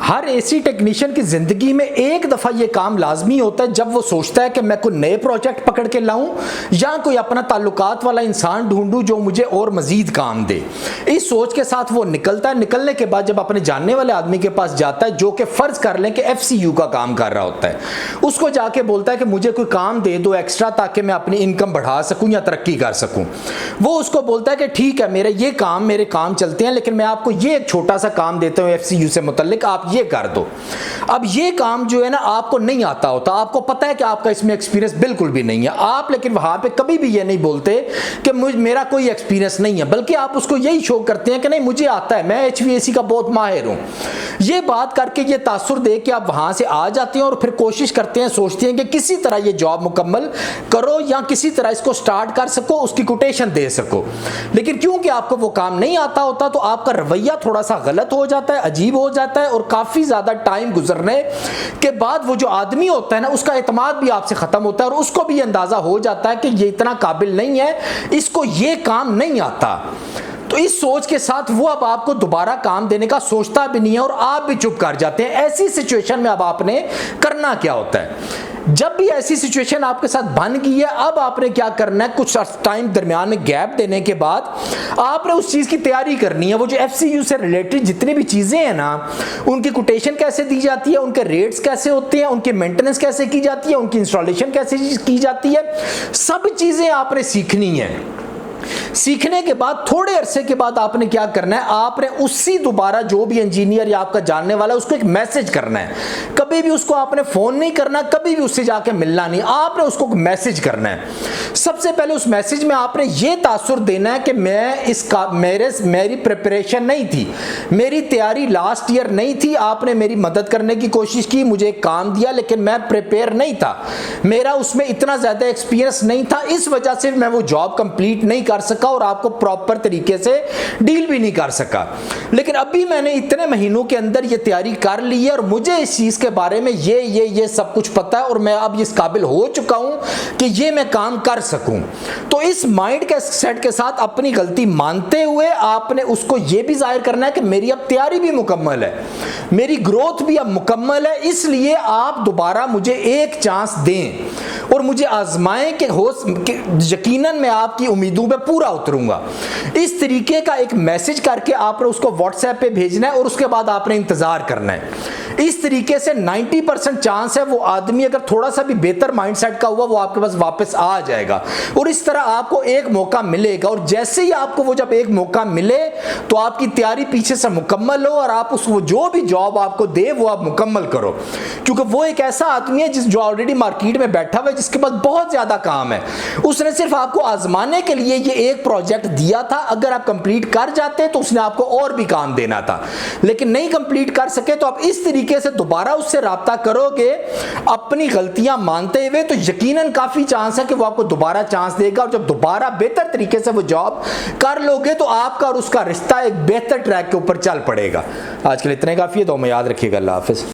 हर AC technician की जिंदगी में एक दफा ये काम लाजमी होता है जब वो सोचता है कि मैं कोई नए प्रोजेक्ट पकड़ के लाऊं या कोई अपना ताल्लुकात वाला इंसान ढूंढूं जो मुझे और मजीद काम दे। इस सोच के साथ वो निकलता है। निकलने के बाद जब अपने जानने वाले आदमी के पास जाता है जो कि फर्ज कर लें कि FCU का काम कर रहा होता है, उसको जाके बोलता है कि मुझे कोई काम दे दो एक्स्ट्रा ताकि मैं अपनी इनकम बढ़ा सकूं या तरक्की कर सकूं। वो उसको बोलता है कि ठीक है मेरे काम चलते हैं, लेकिन मैं आपको ये एक छोटा सा काम देता हूं FCU से मुतल्लिक, आप ये कर दो। अब ये काम जो है ना आपको नहीं आता होता, आपको पता है कि आपका इसमें एक्सपीरियंस बिल्कुल भी नहीं है आप, लेकिन वहां पे कभी भी ये नहीं बोलते कि मेरा कोई एक्सपीरियंस नहीं है, बल्कि आप उसको यही शो करते हैं कि नहीं मुझे आता है, मैं HVAC का बहुत माहिर हूं। ये बात करके ये तासुर दे के आप वहां से आ जाते हैं और फिर कोशिश करते हैं, सोचते हैं कि किसी तरह ये जॉब मुकम्मल करो या किसी तरह इसको स्टार्ट कर सको, उसकी कोटेशन दे सको। लेकिन क्योंकि आपको वो काम नहीं आता होता तो आपका रवैया थोड़ा सा गलत हो जाता है, अजीब हो जाता है, और काफी ज्यादा टाइम गुजरने के बाद वो जो आदमी होता है ना उसका एतमाद भी आपसे खत्म होता है और उसको भी अंदाजा हो जाता है कि ये इतना काबिल नहीं है, इसको ये काम नहीं आता। तो इस सोच के साथ वो अब आपको दोबारा काम देने का सोचता भी नहीं है और आप भी चुप कर जाते हैं। ऐसी सिचुएशन में अब आपने करना क्या होता है? जब भी ऐसी सिचुएशन आपके साथ बन गई है, अब आपने क्या करना है, कुछ टाइम दरमियान में गैप देने के बाद आपने उस चीज की तैयारी करनी है। वो जो FCU से रिलेटेड जितनी भी चीजें हैं ना, उनकी कोटेशन कैसे दी जाती है, उनके रेट्स कैसे होते हैं, उनकी मेंटेनेंस कैसे की जाती है, उनकी इंस्टॉलेशन कैसे की जाती है, सब चीजें आपने सीखनी है। सीखने के बाद थोड़े अरसे के बाद आपने क्या करना है, आपने उसी दोबारा जो भी इंजीनियर या आपका जानने वाला उसको एक मैसेज करना है। कभी भी उसको आपने फोन नहीं करना, कभी भी उससे जाके मिलना नहीं, आपने उसको मैसेज करना है। सबसे पहले उस मैसेज में आपने ये तासुर देना है कि मेरी प्रिपरेशन नहीं थी, मेरी तैयारी लास्ट ईयर नहीं थी, आपने मेरी मदद करने की कोशिश की, मुझे एक काम दिया लेकिन मैं प्रिपेयर नहीं था, मेरा उसमें इतना ज्यादा एक्सपीरियंस नहीं था, इस वजह से मैं वो जॉब कंप्लीट नहीं कर सका और आपको प्रॉपर तरीके से डील भी नहीं कर सका। लेकिन अभी मैंने इतने महीनों के अंदर ये तैयारी कर ली है और मुझे इस चीज के बारे में ये सब कुछ पता है और मैं अब इस काबिल हो चुका हूं कि ये मैं काम कर सकूं। तो इस माइंड के सेट के साथ अपनी गलती मानते हुए आपने उसको ये भी जाहिर करना है कि मेरी अब तैयारी भी मुकम्मल है, मेरी ग्रोथ भी अब मुकम्मल है, इसलिए आप दोबारा मुझे एक चांस दें और मुझे आजमाएं कि यकीनन मैं आपकी उम्मीदों पे पूरा उतरूंगा। इस तरीके का एक मैसेज करके आपने उसको WhatsApp पे भेजना है और उसके बाद आपने इंतजार करना है। इस तरीके से 90% चांस है वो आदमी अगर थोड़ा सा भी बेहतर माइंडसेट का हुआ वो आपके पास वापस आ जाएगा और इस तरह आपको एक मौका मिलेगा। और जैसे ही आपको वो जब एक मौका मिले तो आपकी तैयारी पीछे से मुकम्मल हो और आप उसको जो भी जॉब आपको दे वो आप मुकम्मल करो, क्योंकि वो एक ऐसा आदमी है जो ऑलरेडी मार्केट में बैठा हुआ है, जिसके पास बहुत ज्यादा काम है। उसने सिर्फ आपको आजमाने के लिए ये एक प्रोजेक्ट दिया था, अगर आप कंप्लीट कर जाते तो उसने आपको और भी काम देना था, लेकिन नहीं कंप्लीट कर सके। तो आप इस तरीके से दोबारा उससे राब्ता करोगे अपनी गलतियां मानते हुए तो यकीनन काफी चांस है कि वो आपको दोबारा चांस देगा और जब दोबारा बेहतर तरीके से वो जॉब कर लोगे तो आपका और उसका रिश्ता एक बेहतर ट्रैक के ऊपर चल पड़ेगा। आज के लिए इतने काफी है, तो मैं याद रखिएगा। अल्लाह हाफिज।